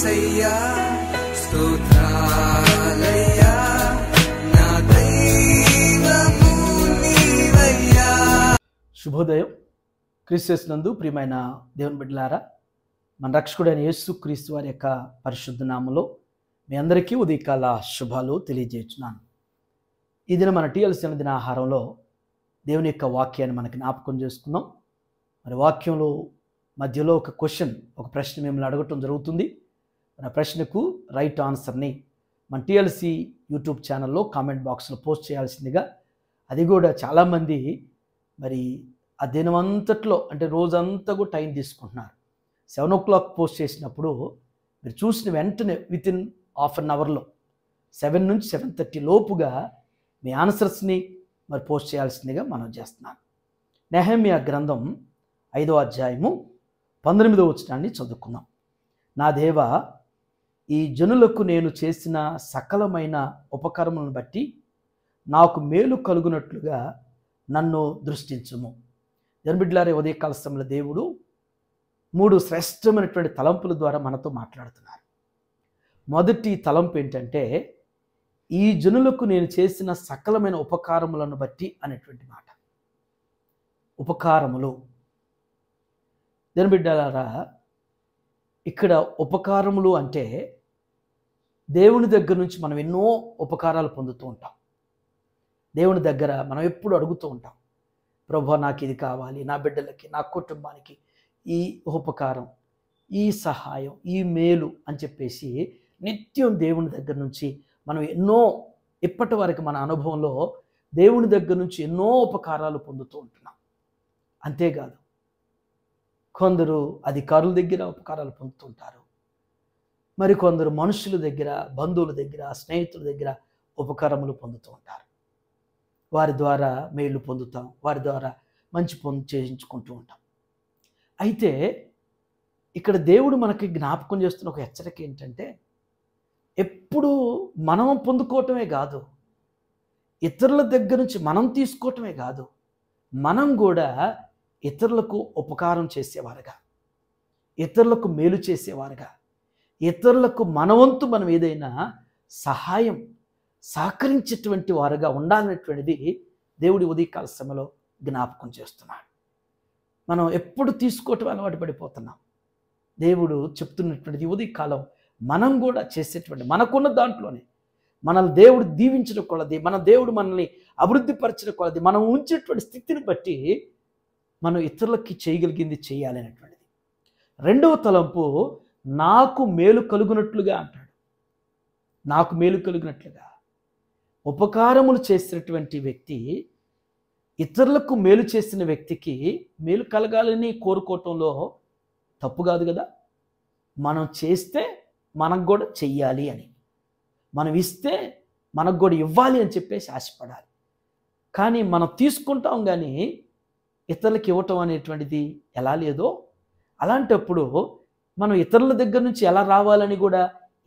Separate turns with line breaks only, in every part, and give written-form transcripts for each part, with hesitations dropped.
యేసయ్యా స్తోత్రాలయ్యా నా దైవము నీవయ్యా.
శుభోదయం. క్రీస్తు నందు ప్రియమైన దేవుని బిడ్డలారా, మన రక్షకుడైన యేసు క్రీస్తు వారి యొక్క పరిశుద్ధ నామములో మీ అందరికీ ఉదయకాల శుభాలు తెలియజేస్తున్నాను. ఈ దిన మన టీఎల్సీ దిన ఆహారంలో దేవుని యొక్క వాక్యాన్ని మనకి జ్ఞాపకం చేసుకుందాం. మరి వాక్యంలో మధ్యలో ఒక ప్రశ్న మిమ్మల్ని అడగటం జరుగుతుంది. మన ప్రశ్నకు రైట్ ఆన్సర్ని మన టీఎల్సీ యూట్యూబ్ ఛానల్లో కామెంట్ బాక్స్లో పోస్ట్ చేయాల్సిందిగా, అది కూడా చాలామంది మరి ఆ దినమంతట్లో అంటే రోజంతా కూడా టైం తీసుకుంటున్నారు. 7 o'clock పోస్ట్ చేసినప్పుడు మీరు చూసిన వెంటనే వితిన్ హాఫ్ అన్ అవర్లో 7 నుంచి 7:30 లోపుగా మీ ఆన్సర్స్ని మరి పోస్ట్ చేయాల్సిందిగా మనం చేస్తున్నాను. నెహెమ్యా గ్రంథం 5వ అధ్యాయము 19వ వచనాన్ని చదువుకుందాం. నా దేవా, ఈ జనులకు నేను చేసిన సకలమైన ఉపకారములను బట్టి నాకు మేలు కలుగునట్లుగా నన్ను దృష్టించుము. జనబిడ్లారే, ఉదయకాల సమయంలో దేవుడు 3 శ్రేష్టమైనటువంటి తలంపుల ద్వారా మనతో మాట్లాడుతున్నారు. మొదటి తలంపు ఏంటంటే, ఈ జనులకు నేను చేసిన సకలమైన ఉపకారములను బట్టి అనేటువంటి మాట. ఉపకారములు. జనబిడ్డలారా, ఇక్కడ ఉపకారములు అంటే దేవుని దగ్గర నుంచి మనం ఎన్నో ఉపకారాలు పొందుతూ ఉంటాం. దేవుని దగ్గర మనం ఎప్పుడు అడుగుతూ ఉంటాం, ప్రభువా నాకు ఇది కావాలి, నా బిడ్డలకి, నా కుటుంబానికి ఈ ఉపకారం, ఈ సహాయం, ఈ మేలు అని చెప్పేసి నిత్యం దేవుని దగ్గర నుంచి మనం ఎన్నో, ఇప్పటి వరకు మన అనుభవంలో దేవుని దగ్గర నుంచి ఎన్నో ఉపకారాలు పొందుతూ ఉంటున్నాం. అంతేకాదు, కొందరు అధికారుల దగ్గర ఉపకారాలు పొందుతుంటారు, మరికొందరు మనుషుల దగ్గర, బంధువుల దగ్గర, స్నేహితుల దగ్గర ఉపకారములు పొందుతూ ఉంటారు. వారి ద్వారా మేలు పొందుతాం, వారి ద్వారా మంచి చేయించుకుంటూ ఉంటాం. అయితే ఇక్కడ దేవుడు మనకి జ్ఞాపకం చేస్తున్న ఒక హెచ్చరిక ఏంటంటే, ఎప్పుడు మనం పొందుకోవటమే కాదు, ఇతరుల దగ్గర నుంచి మనం తీసుకోవటమే కాదు, మనం కూడా ఇతరులకు ఉపకారం చేసేవారుగా, ఇతరులకు మేలు చేసేవారుగా, ఇతరులకు మనవంతు మనం ఏదైనా సహాయం సహకరించేటువంటి వారుగా ఉండాలనేటువంటిది దేవుడి ఉదయకాల సమయంలో జ్ఞాపకం చేస్తున్నాడు. మనం ఎప్పుడు తీసుకోవటం అలవాటు పడిపోతున్నాం. దేవుడు చెప్తున్నటువంటిది ఉదయకాలం మనం కూడా చేసేటువంటి, మనకున్న దాంట్లోనే మనల్ని దేవుడు దీవించడం కొలది, మన దేవుడు మనల్ని అభివృద్ధి పరచడం కొలది, మనం ఉంచేటువంటి స్థితిని బట్టి మనం ఇతరులకి చేయగలిగింది చేయాలి అనేటువంటిది. రెండవ తలంపు, నాకు మేలు కలుగునట్లుగా అంటాడు. నాకు మేలు కలుగునట్లుగా. ఉపకారములు చేసినటువంటి వ్యక్తి, ఇతరులకు మేలు చేసిన వ్యక్తికి మేలు కలగాలని కోరుకోవటంలో తప్పు కాదు కదా. మనం చేస్తే మనకు కూడా చెయ్యాలి అని, మనం ఇస్తే మనకు కూడా ఇవ్వాలి అని చెప్పేసి ఆశపడాలి. కానీ మనం తీసుకుంటాం కానీ ఇతరులకు ఇవ్వటం అనేటువంటిది ఎలా లేదో, అలాంటప్పుడు మనం ఇతరుల దగ్గర నుంచి ఎలా రావాలని కూడా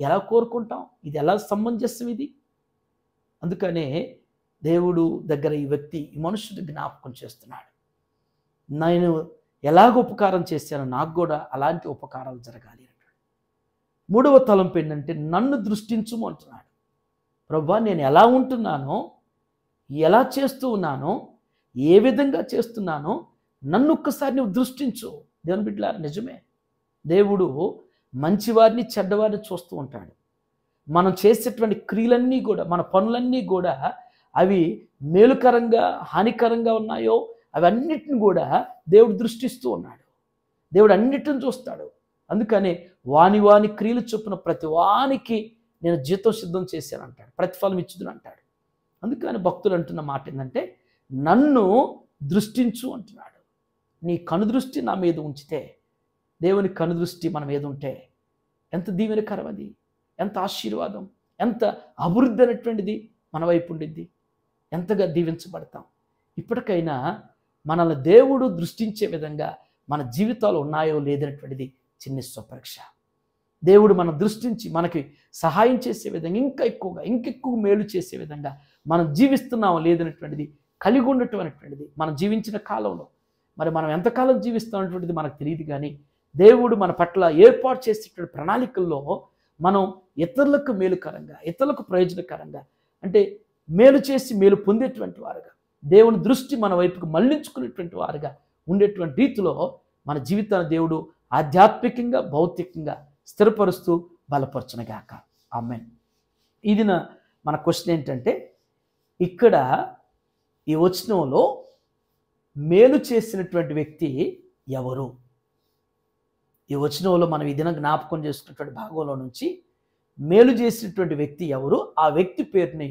ఎలా కోరుకుంటాం? ఇది ఎలా సమంజసం ఇది? అందుకనే దేవుడు దగ్గర ఈ వ్యక్తి, ఈ మనుషుడు జ్ఞాపకం చేస్తున్నాడు. నేను ఎలాగ ఉపకారం చేశానో నాకు కూడా అలాంటి ఉపకారాలు జరగాలి అంటాడు. మూడవ తలంపు ఏంటంటే, నన్ను దృష్టించుము అంటున్నాడు. ప్రభువా, నేను ఎలా ఉంటున్నానో, ఎలా చేస్తూ ఉన్నానో, ఏ విధంగా చేస్తున్నానో నన్ను ఒక్కసారి నువ్వు దృష్టించు. దేవుని బిడ్డలారా, నిజమే, దేవుడు మంచివారిని చెడ్డవారిని చూస్తూ ఉంటాడు. మనం చేసేటువంటి క్రియలన్నీ కూడా, మన పనులన్నీ కూడా అవి మేలుకరంగా హానికరంగా ఉన్నాయో అవన్నిటిని కూడా దేవుడు దృష్టిస్తూ ఉన్నాడు. దేవుడు అన్నిటిని చూస్తాడు. అందుకనే వాని క్రియలు చొప్పున ప్రతి వానికి నేను జీతం సిద్ధం చేశాను అంటాడు, ప్రతిఫలం ఇచ్చుదును అంటాడు. అందుకని భక్తులు అంటున్న మాట ఏంటంటే, నన్ను దృష్టించు అంటున్నాడు. నీ కనుదృష్టి నా మీద ఉంచితే, దేవుని కనుదృష్టి మన మీద ఉంటే ఎంత దీవెనకరం, అది ఎంత ఆశీర్వాదం, ఎంత అభివృద్ధి అనేటువంటిది మన వైపు ఉండిద్ది, ఎంతగా దీవించబడతాం. ఇప్పటికైనా మనల్ని దేవుడు దృష్టించే విధంగా మన జీవితాలు ఉన్నాయో లేదనేటువంటిది చిన్న స్వపరీక్ష. దేవుడు మనం దృష్టించి మనకి సహాయం చేసే విధంగా, ఇంకెక్కువ మేలు చేసే విధంగా మనం జీవిస్తున్నామో లేదనేటువంటిది, కలిగి ఉండటం అనేటువంటిది మనం జీవించిన కాలంలో, మరి మనం ఎంతకాలం జీవిస్తామనేటువంటిది మనకు తెలియదు. కానీ దేవుడు మన పట్ల ఏర్పాటు చేసేటువంటి ప్రణాళికల్లో మనం ఇతరులకు మేలుకరంగా, ఇతరులకు ప్రయోజనకరంగా, అంటే మేలు చేసి మేలు పొందేటువంటి వారుగా, దేవుని దృష్టి మన వైపుకు మళ్లించుకునేటువంటి వారుగా ఉండేటువంటి రీతిలో మన జీవితాన్ని దేవుడు ఆధ్యాత్మికంగా, భౌతికంగా స్థిరపరుస్తూ బలపరచునుగాక. ఆమేన్. ఇది మన క్వశ్చన్ ఏంటంటే, ఇక్కడ ఈ వచనంలో మేలు చేసినటువంటి వ్యక్తి ఎవరు? ఈ వచనంలో మనం ఈ దినం జ్ఞాపకం చేసుకున్నటువంటి భాగంలో నుంచి మేలు చేసినటువంటి వ్యక్తి ఎవరు, ఆ వ్యక్తి పేరుని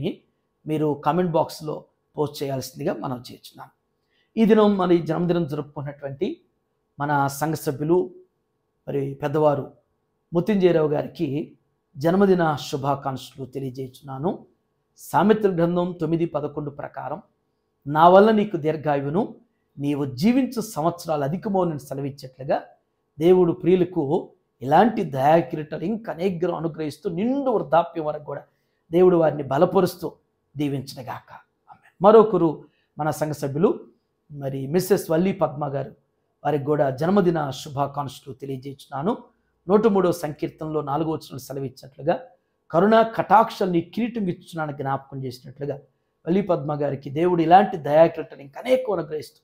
మీరు కామెంట్ బాక్స్లో పోస్ట్ చేయాల్సిందిగా మనం చేస్తున్నాం. ఈ దినం మన జన్మదినం జరుపుకున్నటువంటి మన సంఘ సభ్యులు మరి పెద్దవారు ముత్యంజయరావు గారికి జన్మదిన శుభాకాంక్షలు తెలియజేస్తున్నాను. సామెతల గ్రంథం 9:11 ప్రకారం, నా వల్ల నీకు దీర్ఘాయువును, నీవు జీవించు సంవత్సరాలు అధికమోనని సెలవిచ్చేట్లుగా దేవుడు ప్రియులకు ఇలాంటి దయాకిరీటాలు ఇంకా అనేకం అనుగ్రహిస్తూ నిండు వృద్ధాప్యం వరకు కూడా దేవుడు వారిని బలపరుస్తూ దీవించనుగాక. ఆమేన్. మరొకరు మన సంఘ సభ్యులు మరి మిస్సెస్ వల్లి పద్మ గారు, వారికి కూడా జన్మదిన శుభాకాంక్షలు తెలియజేస్తున్నాను. 103వ సంకీర్తనలో 4వ వచనం సెలవిచ్చినట్లుగా, కరుణా కటాక్షలు నీ కిరీటం ఇచ్చున్నాను జ్ఞాపకం చేసినట్లుగా వల్లి పద్మ గారికి దేవుడు ఇలాంటి దయాకిరీటాలు ఇంకా అనేకం అనుగ్రహిస్తూ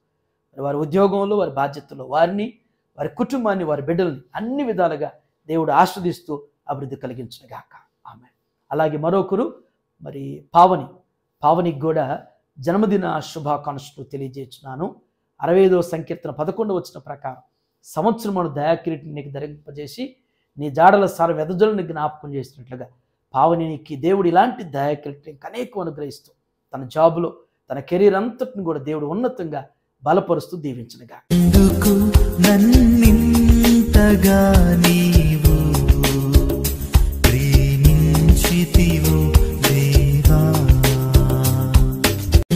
వారి ఉద్యోగంలో, వారి బాధ్యతల్లో వారిని, వారి కుటుంబాన్ని, వారి బిడ్డల్ని అన్ని విధాలుగా దేవుడు ఆస్వాదిస్తూ అభివృద్ధి కలిగించునుగాక. ఆమేన్. అలాగే మరొకరు మరి పావనికి కూడా జన్మదిన శుభాకాంక్షలు తెలియజేస్తున్నాను. 65వ సంకీర్తన 11వ వచనం ప్రకారం, సంవత్సరమును దయాకిరీటిని నీకు ధరింపజేసి నీ జాడల సారం వెదజలను జ్ఞాపకం చేసినట్లుగా పావనికి దేవుడు ఇలాంటి దయాకిరీటిని ఇంకా అనేకం అనుగ్రహిస్తూ తన జాబులో, తన కెరీర్ అంతటిని కూడా దేవుడు ఉన్నతంగా బలపరుస్తూ దీవించనుగా.
ఎందుకు నన్నింతగా నీవు ప్రేమించితివో దేవా,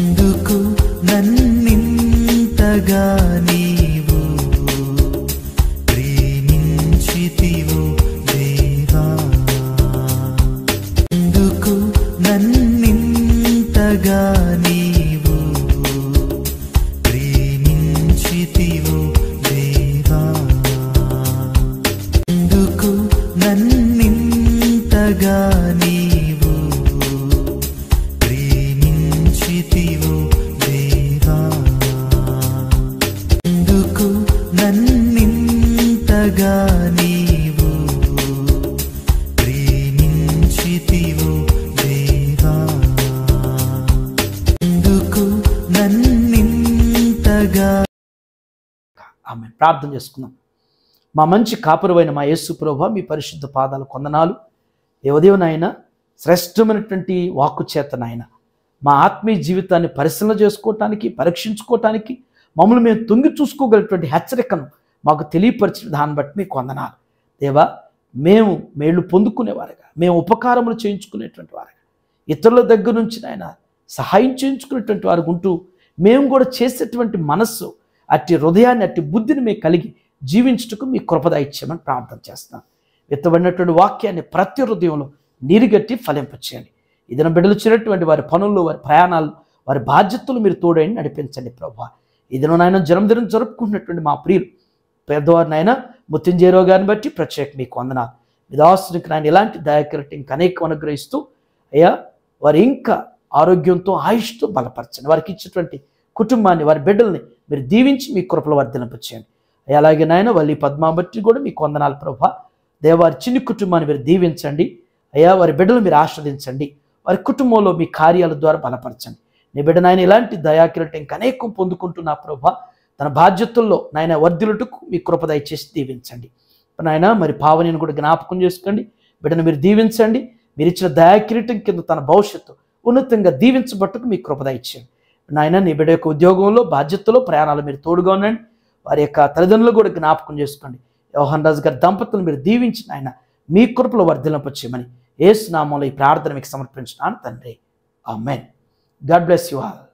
ఎందుకు నన్నింతగా నీవు ప్రేమించితివో దేవా, ఎందుకు నన్నింతగా నీవు ప్రేమించితివో దేవా, ఎందుకు నన్నింతగా నీవు ప్రేమించితివో దేవా, ఎందుకు నన్నింతగా నీవు ప్రేమించితివో దేవా, ఎందుకు నన్నింతగా.
ఆమేన్. ప్రార్థన చేసుకుందాం. మా మంచి కాపురమైన మా యేసు ప్రభువా, మీ పరిశుద్ధ పాదాలు కొందనాలు. ఏ ఉదయం నాయన శ్రేష్టమైనటువంటి వాక్కు చేత నాయన మా ఆత్మీయ జీవితాన్ని పరిశీలన చేసుకోవటానికి, పరీక్షించుకోవటానికి, మమ్మల్ని మేము తొంగి చూసుకోగలిగినటువంటి హెచ్చరికను మాకు తెలియపరిచిన దాన్ని బట్టి మీకు వందనాలు. దేవా, మేము మేళ్ళు పొందుకునేవారుగా, మేము ఉపకారములు చేయించుకునేటువంటి వారుగా, ఇతరుల దగ్గర నుంచి నాయన సహాయం చేయించుకునేటువంటి వారు ఉంటూ మేము కూడా చేసేటువంటి మనస్సు, అట్టి హృదయాన్ని, అట్టి బుద్ధిని మేము కలిగి జీవించుటకు మీ కృపద ఇచ్చామని ప్రార్థన చేస్తున్నాం. ఎత్తబడినటువంటి వాక్యాన్ని ప్రతి హృదయంలో నీరుగట్టి ఫలింపచేయండి. ఇదిన బిడ్డలు చేరినటువంటి వారి పనుల్లో, వారి ప్రయాణాలు, వారి బాధ్యతలు మీరు తోడని నడిపించండి ప్రభువా. ఇదిన నాయన జన్మదినం జరుపుకుంటున్నటువంటి మా ప్రియులు పెద్దవారు నాయన ముత్యంజయరావు గారిని బట్టి ప్రత్యేక మీకు వందనాలు. మీ దాసునికి నాయన ఇలాంటి దయాకిరీటం ఇంకా అనేకం అనుగ్రహిస్తూ అయ్యా వారి ఇంకా ఆరోగ్యంతో, ఆయుష్తో బలపరచండి. వారికి ఇచ్చేటువంటి కుటుంబాన్ని, వారి బిడ్డల్ని మీరు దీవించి మీ కృపలో వర్ధలింపచేయండి. అలాగే నాయన వల్లి పద్మ బట్టి కూడా మీకు వందనాలు ప్రభువా. దేవారి చిన్ని కుటుంబాన్ని మీరు దీవించండి అయ్యా. వారి బిడ్డలు మీరు ఆస్వాదించండి. వారి కుటుంబంలో మీ కార్యాల ద్వారా బలపరచండి. నీ బిడ్డ నాయన ఇలాంటి దయాకిరీటం ఇంకా అనేకం పొందుకుంటున్నా ప్రభువా. తన బాధ్యతల్లో నాయన వర్ధిల్లుటకు మీ కృప దయచేసి దీవించండి నాయన. మరి పావనిని కూడా జ్ఞాపకం చేసుకోండి. బిడ్డను మీరు దీవించండి. మీరు ఇచ్చిన దయాకిరీటం కింద తన భవిష్యత్తు ఉన్నతంగా దీవించబట్టుకు మీ కృప దయచేయండి నాయన. నీ బిడ్డ యొక్క ఉద్యోగంలో, బాధ్యతలో, ప్రయాణాలు మీరు తోడుగా ఉండండి. వారి యొక్క తల్లిదండ్రులు కూడా జ్ఞాపకం చేసుకోండి. యోహాన్ రాజు గారి దంపతులను మీరు దీవించిన ఆయన మీ కృపలో వర్ధిల్లింపచేయమని యేసు నామములో ఈ ప్రార్థన మీకు సమర్పించున్నాను తండ్రి. Amen. God bless you all.